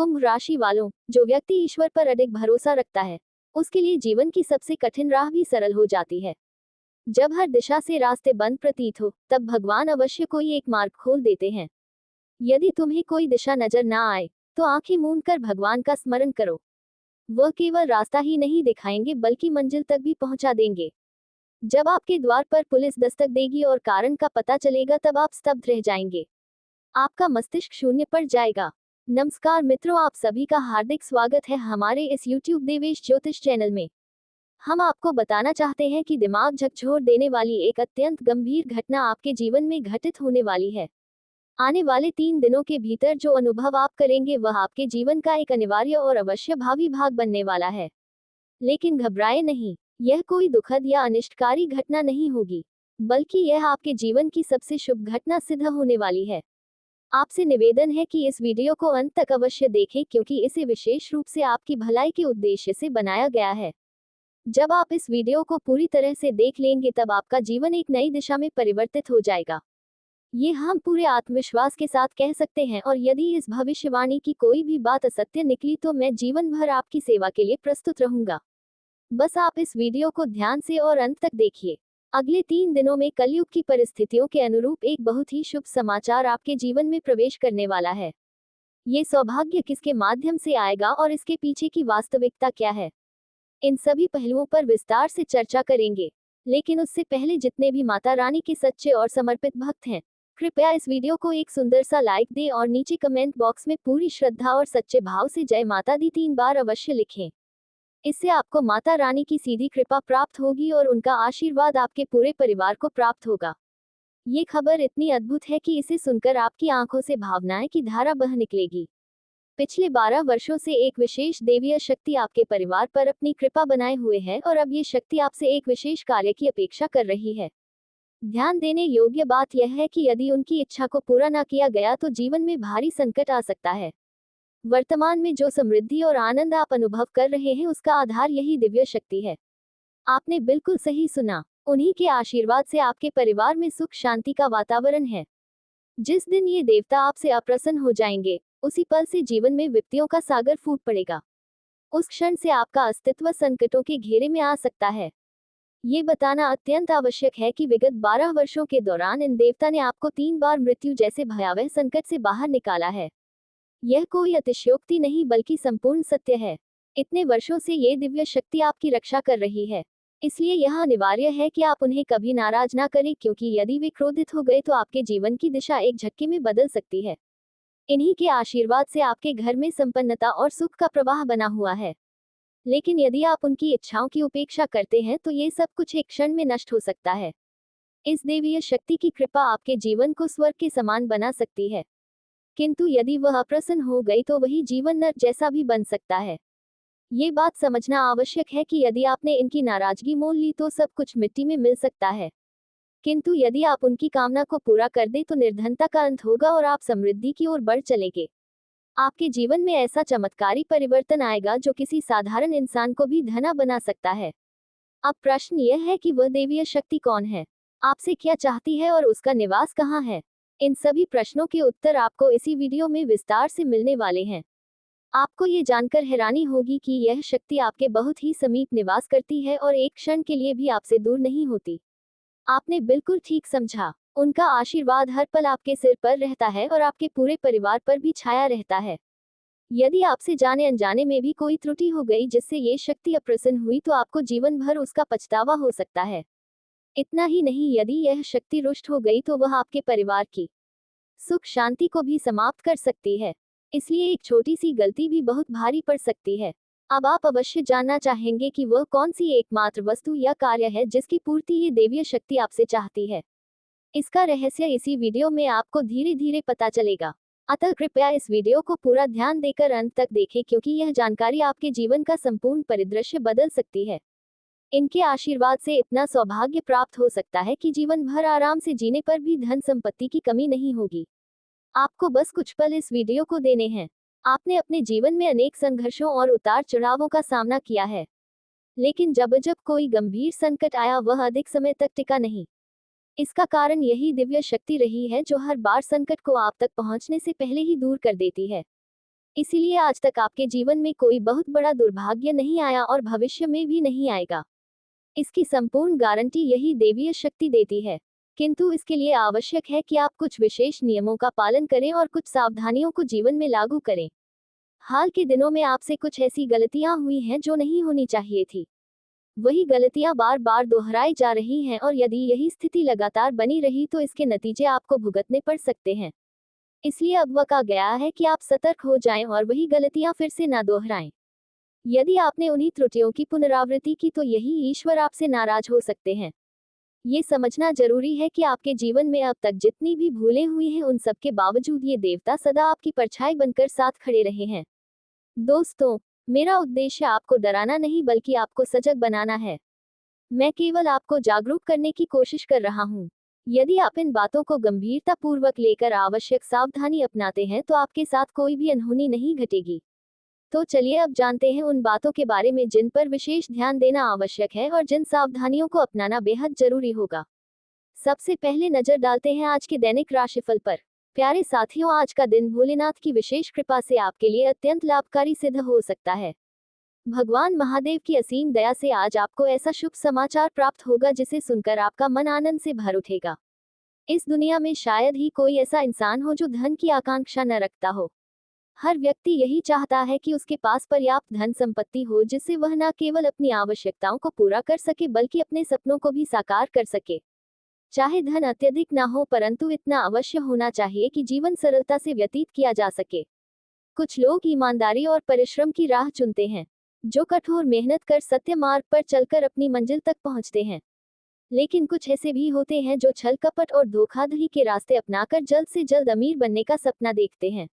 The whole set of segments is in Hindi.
कुंभ राशि वालों, जो व्यक्ति ईश्वर पर अधिक भरोसा रखता है, उसके लिए जीवन की सबसे कठिन राह भी सरल हो जाती है। जब हर दिशा से रास्ते बंद प्रतीत हो, तब भगवान अवश्य कोई एक मार्ग खोल देते हैं। यदि तुम्हें कोई दिशा नजर ना आए, तो आंखें मूंद कर भगवान का स्मरण करो। वह केवल रास्ता ही नहीं दिखाएंगे बल्कि मंजिल तक भी पहुंचा देंगे। जब आपके द्वार पर पुलिस दस्तक देगी और कारण का पता चलेगा, तब आप स्तब्ध रह जाएंगे। आपका मस्तिष्क शून्य पड़ जाएगा। नमस्कार मित्रों, आप सभी का हार्दिक स्वागत है हमारे इस YouTube देवेश ज्योतिष चैनल में। हम आपको बताना चाहते हैं कि दिमाग झकझोर देने वाली एक अत्यंत गंभीर घटना आपके जीवन में घटित होने वाली है। आने वाले 3 दिनों के भीतर जो अनुभव आप करेंगे, वह आपके जीवन का एक अनिवार्य और अवश्य भावी भाग बनने वाला है। लेकिन घबराए नहीं, यह कोई दुखद या अनिष्टकारी घटना नहीं होगी, बल्कि यह आपके जीवन की सबसे शुभ घटना सिद्ध होने वाली है। आपसे निवेदन है कि इस वीडियो को अंत तक अवश्य देखें, क्योंकि इसे विशेष रूप से आपकी भलाई के उद्देश्य से बनाया गया है। जब आप इस वीडियो को पूरी तरह से देख लेंगे, तब आपका जीवन एक नई दिशा में परिवर्तित हो जाएगा। ये हम पूरे आत्मविश्वास के साथ कह सकते हैं, और यदि इस भविष्यवाणी की कोई भी बात असत्य निकली, तो मैं जीवन भर आपकी सेवा के लिए प्रस्तुत रहूंगा। बस आप इस वीडियो को ध्यान से और अंत तक देखिए। अगले 3 दिनों में कलयुग की परिस्थितियों के अनुरूप एक बहुत ही शुभ समाचार आपके जीवन में प्रवेश करने वाला है। ये सौभाग्य किसके माध्यम से आएगा और इसके पीछे की वास्तविकता क्या है, इन सभी पहलुओं पर विस्तार से चर्चा करेंगे। लेकिन उससे पहले जितने भी माता रानी के सच्चे और समर्पित भक्त हैं, कृपया इस वीडियो को एक सुंदर सा लाइक दें और नीचे कमेंट बॉक्स में पूरी श्रद्धा और सच्चे भाव से जय माता दी 3 बार अवश्य लिखें। इससे आपको माता रानी की सीधी कृपा प्राप्त होगी और उनका आशीर्वाद आपके पूरे परिवार को प्राप्त होगा। ये खबर इतनी अद्भुत है कि इसे सुनकर आपकी आंखों से भावनाएं की धारा बह निकलेगी। पिछले 12 वर्षों से एक विशेष देवीय शक्ति आपके परिवार पर अपनी कृपा बनाए हुए है, और अब ये शक्ति आपसे एक विशेष कार्य की अपेक्षा कर रही है। ध्यान देने योग्य बात यह है कि यदि उनकी इच्छा को पूरा न किया गया, तो जीवन में भारी संकट आ सकता है। वर्तमान में जो समृद्धि और आनंद आप अनुभव कर रहे हैं, उसका आधार यही दिव्य शक्ति है। आपने बिल्कुल सही सुना, उन्हीं के आशीर्वाद से आपके परिवार में सुख शांति का वातावरण है। जिस दिन ये देवता आपसे अप्रसन्न हो जाएंगे, उसी पल से जीवन में विपत्तियों का सागर फूट पड़ेगा। उस क्षण से आपका अस्तित्व संकटों के घेरे में आ सकता है। ये बताना अत्यंत आवश्यक है कि विगत 12 वर्षों के दौरान इन देवता ने आपको 3 बार मृत्यु जैसे भयावह संकट से बाहर निकाला है। यह कोई अतिशयोक्ति नहीं, बल्कि संपूर्ण सत्य है। इतने वर्षों से ये दिव्य शक्ति आपकी रक्षा कर रही है, इसलिए यह अनिवार्य है कि आप उन्हें कभी नाराज ना करें, क्योंकि यदि वे क्रोधित हो गए तो आपके जीवन की दिशा एक झटके में बदल सकती है। इन्हीं के आशीर्वाद से आपके घर में संपन्नता और सुख का प्रवाह बना हुआ है। लेकिन यदि आप उनकी इच्छाओं की उपेक्षा करते हैं, तो ये सब कुछ एक क्षण में नष्ट हो सकता है। इस देवीय शक्ति की कृपा आपके जीवन को स्वर्ग के समान बना सकती है, किंतु यदि वह अप्रसन्न हो गई, तो वही जीवन नरक जैसा भी बन सकता है। ये बात समझना आवश्यक है कि यदि आपने इनकी नाराजगी मोल ली, तो सब कुछ मिट्टी में मिल सकता है। किंतु यदि आप उनकी कामना को पूरा कर दें, तो निर्धनता का अंत होगा और आप समृद्धि की ओर बढ़ चलेंगे। आपके जीवन में ऐसा चमत्कारी परिवर्तन आएगा जो किसी साधारण इंसान को भी धना बना सकता है। अब प्रश्न यह है कि वह देवीय शक्ति कौन है, आपसे क्या चाहती है और उसका निवास कहाँ है। इन सभी प्रश्नों के उत्तर आपको इसी वीडियो में विस्तार से मिलने वाले हैं। आपको ये जानकर हैरानी होगी कि यह शक्ति आपके बहुत ही समीप निवास करती है और एक क्षण के लिए भी आपसे दूर नहीं होती। आपने बिल्कुल ठीक समझा, उनका आशीर्वाद हर पल आपके सिर पर रहता है और आपके पूरे परिवार पर भी छाया रहता है। यदि आपसे जाने अनजाने में भी कोई त्रुटि हो गई जिससे ये शक्ति अप्रसन्न हुई, तो आपको जीवन भर उसका पछतावा हो सकता है। इतना ही नहीं, यदि यह शक्ति रुष्ट हो गई, तो वह आपके परिवार की सुख शांति को भी समाप्त कर सकती है। इसलिए एक छोटी सी गलती भी बहुत भारी पड़ सकती है। अब आप अवश्य जानना चाहेंगे कि वह कौन सी एकमात्र वस्तु या कार्य है जिसकी पूर्ति ये देवीय शक्ति आपसे चाहती है। इसका रहस्य इसी वीडियो में आपको धीरे धीरे पता चलेगा। अतः कृपया इस वीडियो को पूरा ध्यान देकर अंत तक देखें, क्योंकि यह जानकारी आपके जीवन का संपूर्ण परिदृश्य बदल सकती है। इनके आशीर्वाद से इतना सौभाग्य प्राप्त हो सकता है कि जीवन भर आराम से जीने पर भी धन संपत्ति की कमी नहीं होगी। आपको बस कुछ पल इस वीडियो को देने हैं। आपने अपने जीवन में अनेक संघर्षों और उतार चढ़ावों का सामना किया है, लेकिन जब जब कोई गंभीर संकट आया, वह अधिक समय तक टिका नहीं। इसका कारण यही दिव्य शक्ति रही है, जो हर बार संकट को आप तक पहुंचने से पहले ही दूर कर देती है। इसीलिए आज तक आपके जीवन में कोई बहुत बड़ा दुर्भाग्य नहीं आया और भविष्य में भी नहीं आएगा। इसकी संपूर्ण गारंटी यही देवीय शक्ति देती है। किंतु इसके लिए आवश्यक है कि आप कुछ विशेष नियमों का पालन करें और कुछ सावधानियों को जीवन में लागू करें। हाल के दिनों में आपसे कुछ ऐसी गलतियां हुई हैं जो नहीं होनी चाहिए थी। वही गलतियां बार बार दोहराई जा रही हैं और यदि यही स्थिति लगातार बनी रही तो इसके नतीजे आपको भुगतने पड़ सकते हैं। इसलिए अब वक्त आ गया है कि आप सतर्क हो जाएं और वही गलतियां फिर से ना दोहराएं। यदि आपने उन्हीं त्रुटियों की पुनरावृत्ति की तो यही ईश्वर आपसे नाराज हो सकते हैं। ये समझना जरूरी है कि आपके जीवन में अब तक जितनी भी भूलें हुई हैं उन सब के बावजूद ये देवता सदा आपकी परछाई बनकर साथ खड़े रहे हैं। दोस्तों, मेरा उद्देश्य आपको डराना नहीं बल्कि आपको सजग बनाना है। मैं केवल आपको जागरूक करने की कोशिश कर रहा हूँ। यदि आप इन बातों को गंभीरता पूर्वक लेकर आवश्यक सावधानी अपनाते हैं तो आपके साथ कोई भी अनहोनी नहीं घटेगी। तो चलिए अब जानते हैं उन बातों के बारे में जिन पर विशेष ध्यान देना आवश्यक है और जिन सावधानियों को अपनाना बेहद जरूरी होगा। सबसे पहले नजर डालते हैं आज के दैनिक राशिफल पर। प्यारे साथियों, आज का दिन भोलेनाथ की विशेष कृपा से आपके लिए अत्यंत लाभकारी सिद्ध हो सकता है। भगवान महादेव की असीम दया से आज आपको ऐसा शुभ समाचार प्राप्त होगा जिसे सुनकर आपका मन आनंद से भर उठेगा। इस दुनिया में शायद ही कोई ऐसा इंसान हो जो धन की आकांक्षा न रखता हो। हर व्यक्ति यही चाहता है कि उसके पास पर्याप्त धन संपत्ति हो जिससे वह न केवल अपनी आवश्यकताओं को पूरा कर सके बल्कि अपने सपनों को भी साकार कर सके। चाहे धन अत्यधिक ना हो परंतु इतना अवश्य होना चाहिए कि जीवन सरलता से व्यतीत किया जा सके। कुछ लोग ईमानदारी और परिश्रम की राह चुनते हैं, जो कठोर मेहनत कर सत्य मार्ग पर चलकर अपनी मंजिल तक पहुंचते हैं। लेकिन कुछ ऐसे भी होते हैं जो छल कपट और धोखाधड़ी के रास्ते अपनाकर जल्द से जल्द अमीर बनने का सपना देखते हैं।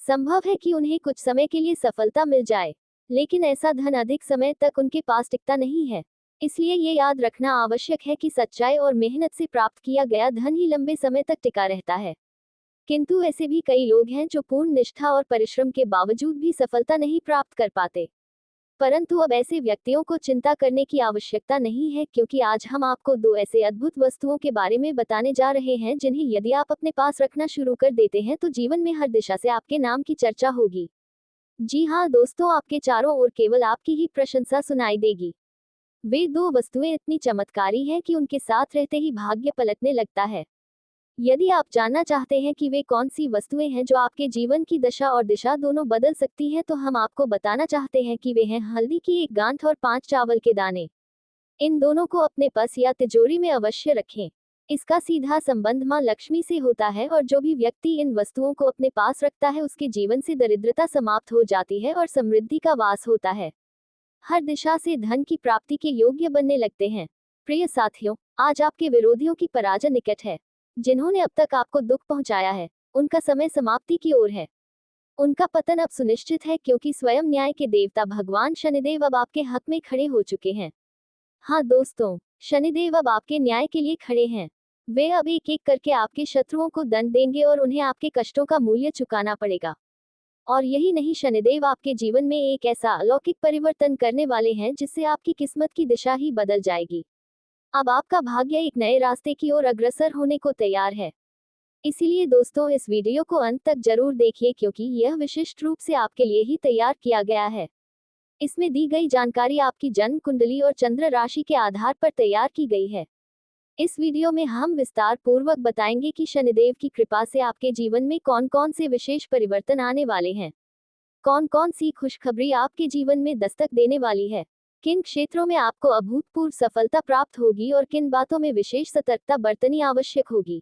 संभव है कि उन्हें कुछ समय के लिए सफलता मिल जाए, लेकिन ऐसा धन अधिक समय तक उनके पास टिकता नहीं है। इसलिए ये याद रखना आवश्यक है कि सच्चाई और मेहनत से प्राप्त किया गया धन ही लंबे समय तक टिका रहता है। किंतु ऐसे भी कई लोग हैं जो पूर्ण निष्ठा और परिश्रम के बावजूद भी सफलता नहीं प्राप्त कर पाते। परंतु अब ऐसे व्यक्तियों को चिंता करने की आवश्यकता नहीं है, क्योंकि आज हम आपको दो ऐसे अद्भुत वस्तुओं के बारे में बताने जा रहे हैं जिन्हें यदि आप अपने पास रखना शुरू कर देते हैं तो जीवन में हर दिशा से आपके नाम की चर्चा होगी। जी हाँ दोस्तों, आपके चारों ओर केवल आपकी ही प्रशंसा सुनाई देगी। वे दो वस्तुएं इतनी चमत्कारी हैं कि उनके साथ रहते ही भाग्य पलटने लगता है। यदि आप जानना चाहते हैं कि वे कौन सी वस्तुएं हैं जो आपके जीवन की दशा और दिशा दोनों बदल सकती हैं तो हम आपको बताना चाहते हैं कि वे हैं हल्दी की एक गांठ और 5 चावल के दाने। इन दोनों को अपने पर्स या तिजोरी में अवश्य रखें। इसका सीधा संबंध मां लक्ष्मी से होता है और जो भी व्यक्ति इन वस्तुओं को अपने पास रखता है उसके जीवन से दरिद्रता समाप्त हो जाती है और समृद्धि का वास होता है। हर दिशा से धन की प्राप्ति के योग्य बनने लगते हैं। प्रिय साथियों, आज आपके विरोधियों की पराजय निकट है। जिन्होंने अब तक आपको दुख पहुंचाया है, उनका समय समाप्ति की ओर है। उनका पतन अब सुनिश्चित है, क्योंकि स्वयं न्याय के देवता भगवान शनिदेव अब आपके हक में खड़े हो चुके हैं। हाँ दोस्तों, शनिदेव अब आपके न्याय के लिए खड़े हैं। वे अब एक एक करके आपके शत्रुओं को दंड देंगे और उन्हें आपके कष्टों का मूल्य चुकाना पड़ेगा। और यही नहीं, शनिदेव आपके जीवन में एक ऐसा अलौकिक परिवर्तन करने वाले हैं जिससे आपकी किस्मत की दिशा ही बदल जाएगी। अब आपका भाग्य एक नए रास्ते की ओर अग्रसर होने को तैयार है। इसीलिए दोस्तों, इस वीडियो को अंत तक जरूर देखिए, क्योंकि यह विशिष्ट रूप से आपके लिए ही तैयार किया गया है। इसमें दी गई जानकारी आपकी जन्म कुंडली और चंद्र राशि के आधार पर तैयार की गई है। इस वीडियो में हम विस्तार पूर्वक बताएंगे कि शनिदेव की कृपा से आपके जीवन में कौन कौन से विशेष परिवर्तन आने वाले हैं, कौन कौन सी खुशखबरी आपके जीवन में दस्तक देने वाली है, किन क्षेत्रों में आपको अभूतपूर्व सफलता प्राप्त होगी और किन बातों में विशेष सतर्कता बरतनी आवश्यक होगी।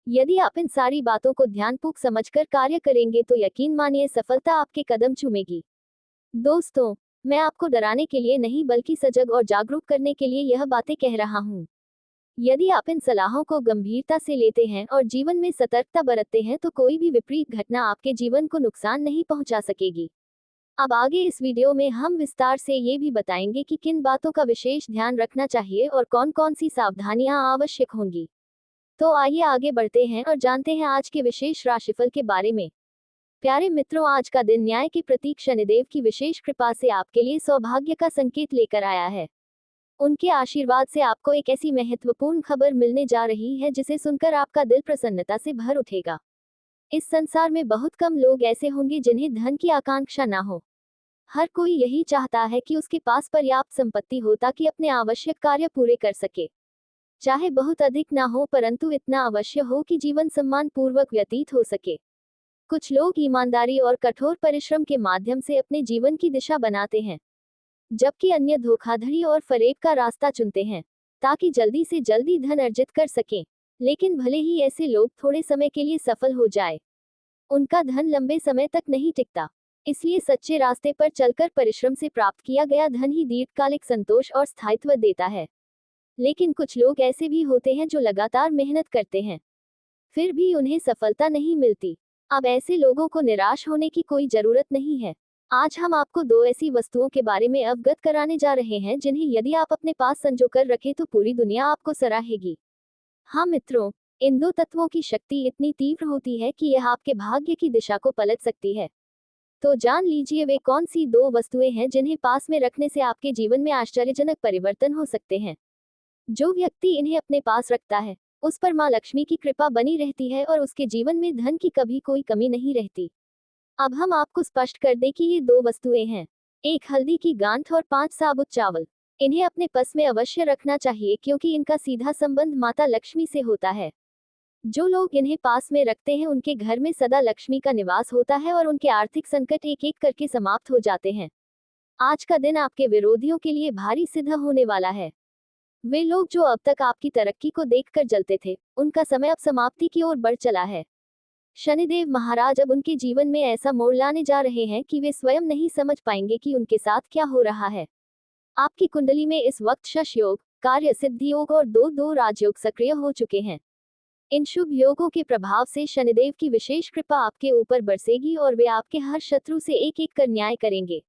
यदि आप इन सारी बातों को ध्यानपूर्वक समझकर कार्य करेंगे तो यकीन मानिए सफलता आपके कदम चूमेगी। दोस्तों, मैं आपको डराने के लिए नहीं बल्कि सजग और जागरूक करने के लिए यह बातें कह रहा हूँ। यदि आप इन सलाहों को गंभीरता से लेते हैं और जीवन में सतर्कता बरतते हैं तो कोई भी विपरीत घटना आपके जीवन को नुकसान नहीं पहुंचा सकेगी। अब आगे इस वीडियो में हम विस्तार से ये भी बताएंगे कि किन बातों का विशेष ध्यान रखना चाहिए और कौन कौन सी सावधानियां आवश्यक होंगी। तो आइए आगे बढ़ते हैं और जानते हैं आज के विशेष राशिफल के बारे में। प्यारे मित्रों, आज का दिन न्याय के प्रतीक शनिदेव की विशेष कृपा से आपके लिए सौभाग्य का संकेत लेकर आया है। उनके आशीर्वाद से आपको एक ऐसी महत्वपूर्ण खबर मिलने जा रही है जिसे सुनकर आपका दिल प्रसन्नता से भर उठेगा। इस संसार में बहुत कम लोग ऐसे होंगे जिन्हें धन की आकांक्षा ना हो। हर कोई यही चाहता है कि उसके पास पर्याप्त संपत्ति हो ताकि अपने आवश्यक कार्य पूरे कर सके। चाहे बहुत अधिक ना हो, परंतु इतना अवश्य हो कि जीवन सम्मान पूर्वक व्यतीत हो सके। कुछ लोग ईमानदारी और कठोर परिश्रम के माध्यम से अपने जीवन की दिशा बनाते हैं, जबकि अन्य धोखाधड़ी और फरेब का रास्ता चुनते हैं ताकि जल्दी से जल्दी धन अर्जित कर सकें। लेकिन भले ही ऐसे लोग थोड़े समय के लिए सफल हो जाए, उनका धन लंबे समय तक नहीं टिकता। इसलिए सच्चे रास्ते पर चलकर परिश्रम से प्राप्त किया गया धन ही दीर्घकालिक संतोष और स्थायित्व देता है। लेकिन कुछ लोग ऐसे भी होते हैं जो लगातार मेहनत करते हैं, फिर भी उन्हें सफलता नहीं मिलती। अब ऐसे लोगों को निराश होने की कोई जरूरत नहीं है। आज हम आपको दो ऐसी वस्तुओं के बारे में अवगत कराने जा रहे हैं जिन्हें यदि आप अपने पास संजो कर रखें तो पूरी दुनिया आपको सराहेगी। हाँ मित्रों, इन दो तत्वों की शक्ति इतनी तीव्र होती है कि यह आपके भाग्य की दिशा को पलट सकती है। तो जान लीजिए वे कौन सी दो वस्तुएं हैं जिन्हें पास में रखने से आपके जीवन में आश्चर्यजनक परिवर्तन हो सकते हैं। जो व्यक्ति इन्हें अपने पास रखता है, उस पर माँ लक्ष्मी की कृपा बनी रहती है और उसके जीवन में धन की कभी कोई कमी नहीं रहती। अब हम आपको स्पष्ट कर दें कि ये दो वस्तुएं हैं। 1 हल्दी की गांठ और 5 साबुत चावल। इन्हें अपने पास में अवश्य रखना चाहिए क्योंकि इनका सीधा संबंध माता लक्ष्मी से होता है। जो लोग इन्हें पास में रखते हैं उनके घर में सदा लक्ष्मी का निवास होता है और उनके आर्थिक संकट एक एक करके समाप्त हो जाते हैं। आज का दिन आपके विरोधियों के लिए भारी सिद्ध होने वाला है। वे लोग जो अब तक आपकी तरक्की को देखकर जलते थे, उनका समय अब समाप्ति की ओर बढ़ चला है। शनिदेव महाराज अब उनके जीवन में ऐसा मोड़ लाने जा रहे हैं कि वे स्वयं नहीं समझ पाएंगे कि उनके साथ क्या हो रहा है। आपकी कुंडली में इस वक्त शश योग, कार्य सिद्धि योग और दो राजयोग सक्रिय हो चुके हैं। इन शुभ योगों के प्रभाव से शनिदेव की विशेष कृपा आपके ऊपर बरसेगी और वे आपके हर शत्रु से एक एक कर न्याय करेंगे।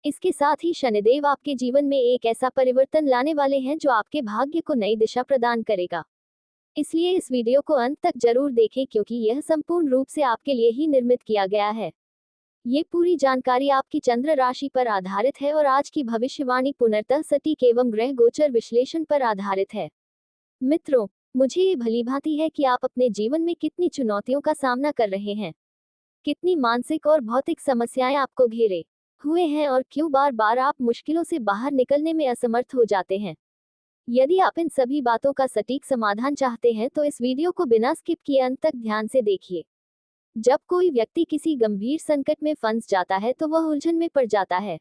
इसके साथ ही शनिदेव आपके जीवन में एक ऐसा परिवर्तन लाने वाले हैं जो आपके भाग्य को नई दिशा प्रदान करेगा। इसलिए इस वीडियो को अंत तक जरूर देखें क्योंकि यह संपूर्ण रूप से आपके लिए ही निर्मित किया गया है। ये पूरी जानकारी आपकी चंद्र राशि पर आधारित है और आज की भविष्यवाणी पुनर्तः सटीक एवं ग्रह गोचर विश्लेषण पर आधारित है। मित्रों, मुझे ये भलीभांति है कि आप अपने जीवन में कितनी चुनौतियों का सामना कर रहे हैं, कितनी मानसिक और भौतिक समस्याएं आपको घेरे हुए हैं और क्यों बार बार आप मुश्किलों से बाहर निकलने में असमर्थ हो जाते हैं। यदि आप इन सभी बातों का सटीक समाधान चाहते हैं तो इस वीडियो को बिना स्किप किए अंत तक ध्यान से देखिए। जब कोई व्यक्ति किसी गंभीर संकट में फंस जाता है तो वह उलझन में पड़ जाता है।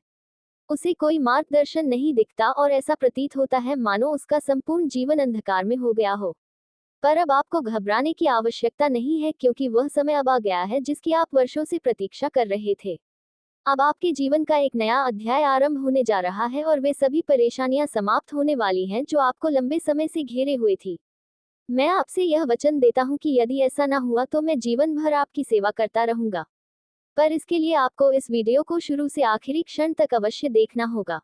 उसे कोई मार्गदर्शन नहीं दिखता और ऐसा प्रतीत होता है मानो उसका संपूर्ण जीवन अंधकार में हो गया हो। पर अब आपको घबराने की आवश्यकता नहीं है क्योंकि वह समय अब आ गया है जिसकी आप वर्षों से प्रतीक्षा कर रहे थे। अब आपके जीवन का एक नया अध्याय आरंभ होने जा रहा है और वे सभी परेशानियां समाप्त होने वाली हैं जो आपको लंबे समय से घेरे हुए थी। मैं आपसे यह वचन देता हूं कि यदि ऐसा ना हुआ तो मैं जीवन भर आपकी सेवा करता रहूंगा। पर इसके लिए आपको इस वीडियो को शुरू से आखिरी क्षण तक अवश्य देखना होगा।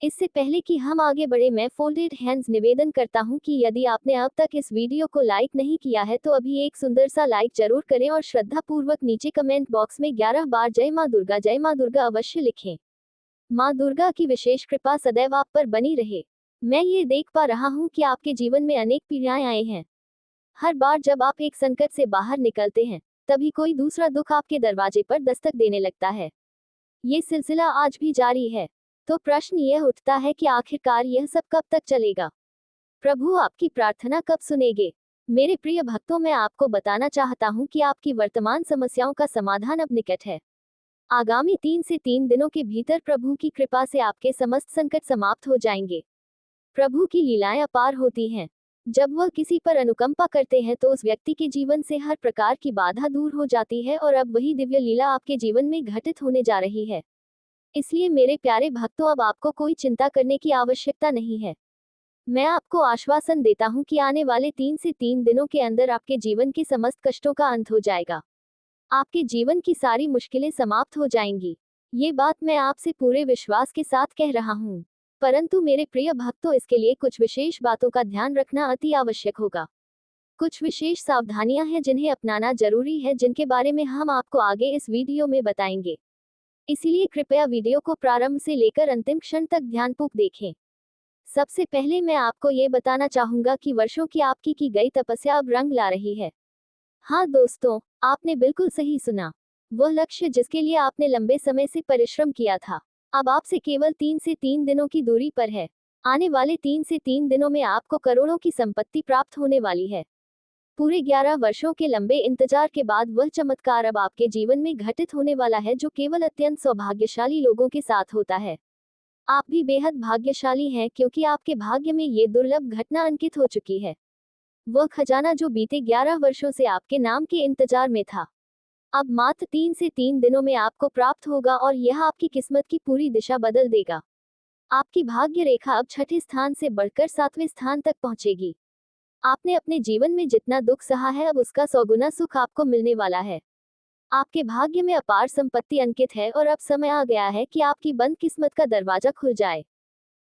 इससे पहले कि हम आगे बढ़े, मैं फोल्डेड हैंड्स निवेदन करता हूं कि यदि आपने अब तक इस वीडियो को लाइक नहीं किया है तो अभी एक सुंदर सा लाइक जरूर करें और श्रद्धा पूर्वक नीचे कमेंट बॉक्स में 11 बार जय मां दुर्गा अवश्य लिखें। मां दुर्गा की विशेष कृपा सदैव आप पर बनी रहे। मैं ये देख पा रहा हूँ कि आपके जीवन में अनेक पीड़ाएं आए हैं। हर बार जब आप एक संकट से बाहर निकलते हैं, तभी कोई दूसरा दुख आपके दरवाजे पर दस्तक देने लगता है। ये सिलसिला आज भी जारी है। तो प्रश्न यह उठता है कि आखिरकार यह सब कब तक चलेगा? प्रभु आपकी प्रार्थना कब सुनेंगे? मेरे प्रिय भक्तों, मैं आपको बताना चाहता हूं कि आपकी वर्तमान समस्याओं का समाधान अब निकट है। आगामी 3 से 3 दिनों के भीतर प्रभु की कृपा से आपके समस्त संकट समाप्त हो जाएंगे। प्रभु की लीलाएं अपार होती हैं। जब वह किसी पर अनुकंपा करते हैं तो उस व्यक्ति के जीवन से हर प्रकार की बाधा दूर हो जाती है और अब वही दिव्य लीला आपके जीवन में घटित होने जा रही है। इसलिए मेरे प्यारे भक्तों, अब आपको कोई चिंता करने की आवश्यकता नहीं है। मैं आपको आश्वासन देता हूं कि आने वाले 3 से 3 दिनों के अंदर आपके जीवन के समस्त कष्टों का अंत हो जाएगा। आपके जीवन की सारी मुश्किलें समाप्त हो जाएंगी। ये बात मैं आपसे पूरे विश्वास के साथ कह रहा हूं। परंतु मेरे प्रिय भक्तों, इसके लिए कुछ विशेष बातों का ध्यान रखना अति आवश्यक होगा। कुछ विशेष सावधानियां हैं जिन्हें अपनाना जरूरी है, जिनके बारे में हम आपको आगे इस वीडियो में बताएंगे। इसीलिए कृपया वीडियो को प्रारंभ से लेकर अंतिम क्षण तक ध्यानपूर्वक देखें। सबसे पहले मैं आपको ये बताना चाहूंगा कि वर्षों की आपकी की गई तपस्या अब रंग ला रही है। हाँ दोस्तों, आपने बिल्कुल सही सुना। वह लक्ष्य जिसके लिए आपने लंबे समय से परिश्रम किया था, अब आपसे केवल 3 से 3 दिनों की दूरी पर है। आने वाले 3 से 3 दिनों में आपको करोड़ों की संपत्ति प्राप्त होने वाली है। पूरे 11 वर्षों के लंबे इंतजार के बाद वह चमत्कार अब आपके जीवन में घटित होने वाला है जो केवल अत्यंत सौभाग्यशाली लोगों के साथ होता है। आप भी बेहद भाग्यशाली हैं क्योंकि आपके भाग्य में ये दुर्लभ घटना अंकित हो चुकी है। वह खजाना जो बीते 11 वर्षों से आपके नाम के इंतजार में था, अब मात्र 3 से 3 दिनों में आपको प्राप्त होगा और यह आपकी किस्मत की पूरी दिशा बदल देगा। आपकी भाग्य रेखा अब छठे स्थान से बढ़कर 7वें स्थान तक पहुंचेगी। आपने अपने जीवन में जितना दुख सहा है अब उसका 100 गुना सुख आपको मिलने वाला है। आपके भाग्य में अपार संपत्ति अंकित है और अब समय आ गया है कि आपकी बंद किस्मत का दरवाजा खुल जाए।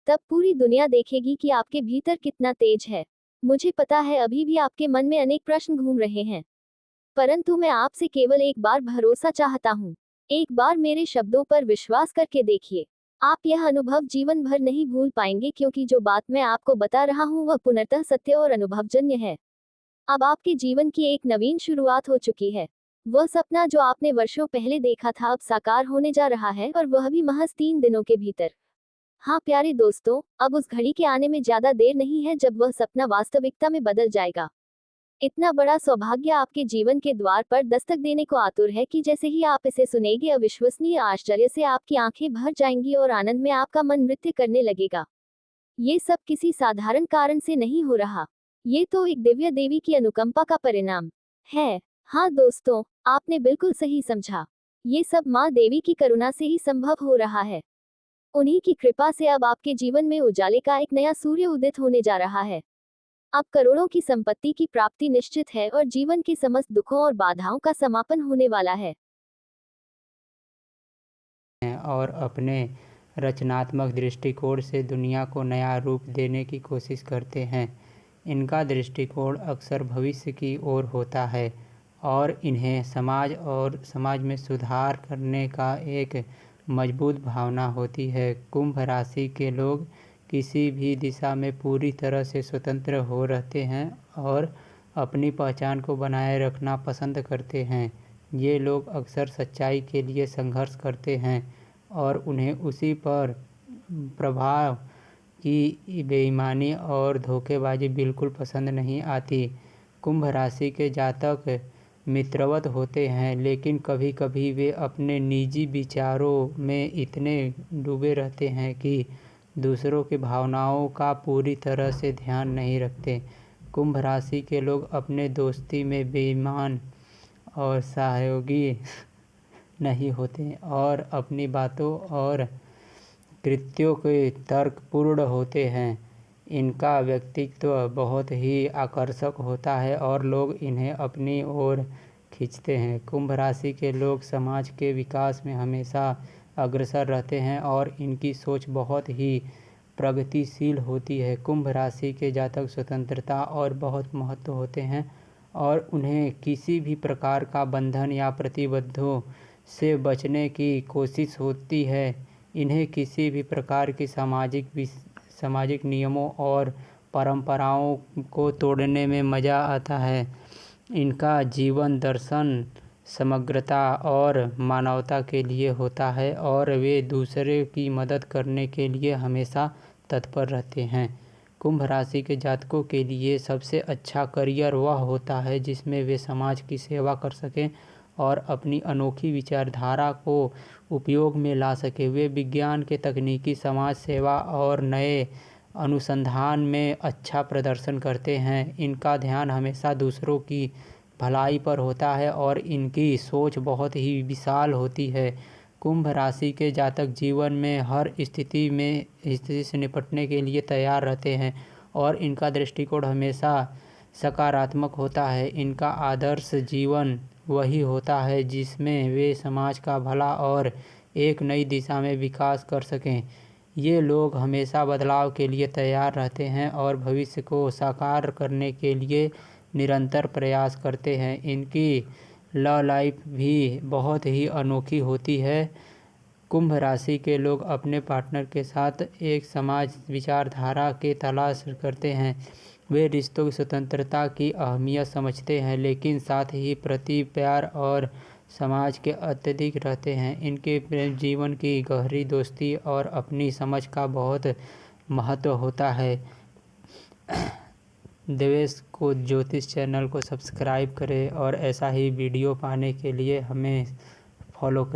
तब पूरी दुनिया देखेगी कि आपके भीतर कितना तेज है। मुझे पता है अभी भी आपके मन में अनेक प्रश्न घूम रहे हैं, परंतु मैं आपसे केवल एक बार भरोसा चाहता हूँ। एक बार मेरे शब्दों पर विश्वास करके देखिए। आप यह अनुभव जीवन भर नहीं भूल पाएंगे क्योंकि जो बात मैं आपको बता रहा हूँ वह पूर्णतः सत्य और अनुभवजन्य है। अब आपके जीवन की एक नवीन शुरुआत हो चुकी है। वह सपना जो आपने वर्षों पहले देखा था अब साकार होने जा रहा है और वह भी महज 3 दिनों के भीतर। हाँ प्यारे दोस्तों, अब उस घड़ी के आने में ज्यादा देर नहीं है जब वह सपना वास्तविकता में बदल जाएगा। इतना बड़ा सौभाग्य आपके जीवन के द्वार पर दस्तक देने को आतुर है कि जैसे ही आप इसे सुनेंगे अविश्वसनीय आश्चर्य से आपकी आंखें भर जाएंगी और आनंद में आपका मन नृत्य करने लगेगा। ये सब किसी साधारण कारण से नहीं हो रहा। ये तो एक दिव्य देवी की अनुकंपा का परिणाम है। हाँ दोस्तों, आपने बिल्कुल सही समझा। ये सब माँ देवी की करुणा से ही संभव हो रहा है। उन्हीं की कृपा से अब आपके जीवन में उजाले का एक नया सूर्य उदित होने जा रहा है। अब करोड़ों की संपत्ति की प्राप्ति निश्चित है और जीवन के समस्त दुखों और बाधाओं का समापन होने वाला है। और अपने रचनात्मक दृष्टिकोण से दुनिया को नया रूप देने की कोशिश करते हैं। इनका दृष्टिकोण अक्सर भविष्य की ओर होता है और इन्हें समाज में सुधार करने का एक मजबूत भावना होती है। कुंभ राशि के लोग किसी भी दिशा में पूरी तरह से स्वतंत्र हो रहते हैं और अपनी पहचान को बनाए रखना पसंद करते हैं। ये लोग अक्सर सच्चाई के लिए संघर्ष करते हैं और उन्हें उसी पर प्रभाव की बेईमानी और धोखेबाजी बिल्कुल पसंद नहीं आती। कुंभ राशि के जातक मित्रवत होते हैं, लेकिन कभी कभी वे अपने निजी विचारों में इतने डूबे रहते हैं कि दूसरों की भावनाओं का पूरी तरह से ध्यान नहीं रखते। कुंभ राशि के लोग अपने दोस्ती में बेईमान और सहयोगी नहीं होते और अपनी बातों और कृत्यों के तर्कपूर्ण होते हैं। इनका व्यक्तित्व बहुत ही आकर्षक होता है और लोग इन्हें अपनी ओर खींचते हैं। कुंभ राशि के लोग समाज के विकास में हमेशा अग्रसर रहते हैं और इनकी सोच बहुत ही प्रगतिशील होती है। कुंभ राशि के जातक स्वतंत्रता और बहुत महत्व होते हैं और उन्हें किसी भी प्रकार का बंधन या प्रतिबद्धों से बचने की कोशिश होती है। इन्हें किसी भी प्रकार की सामाजिक नियमों और परंपराओं को तोड़ने में मज़ा आता है। इनका जीवन दर्शन समग्रता और मानवता के लिए होता है और वे दूसरे की मदद करने के लिए हमेशा तत्पर रहते हैं। कुंभ राशि के जातकों के लिए सबसे अच्छा करियर वह होता है जिसमें वे समाज की सेवा कर सकें और अपनी अनोखी विचारधारा को उपयोग में ला सके। वे विज्ञान के तकनीकी समाज सेवा और नए अनुसंधान में अच्छा प्रदर्शन करते हैं। इनका ध्यान हमेशा दूसरों की भलाई पर होता है और इनकी सोच बहुत ही विशाल होती है। कुंभ राशि के जातक जीवन में हर स्थिति से निपटने के लिए तैयार रहते हैं और इनका दृष्टिकोण हमेशा सकारात्मक होता है। इनका आदर्श जीवन वही होता है जिसमें वे समाज का भला और एक नई दिशा में विकास कर सकें। ये लोग हमेशा बदलाव के लिए तैयार रहते हैं और भविष्य को साकार करने के लिए निरंतर प्रयास करते हैं। इनकी लव लाइफ भी बहुत ही अनोखी होती है। कुंभ राशि के लोग अपने पार्टनर के साथ एक समाज विचारधारा के तलाश करते हैं। वे रिश्तों की स्वतंत्रता की अहमियत समझते हैं, लेकिन साथ ही प्रति प्यार और समाज के अत्यधिक रहते हैं। इनके प्रेम जीवन की गहरी दोस्ती और अपनी समझ का बहुत महत्व होता है। देवेश को ज्योतिष चैनल को सब्सक्राइब करें और ऐसा ही वीडियो पाने के लिए हमें फॉलो करें।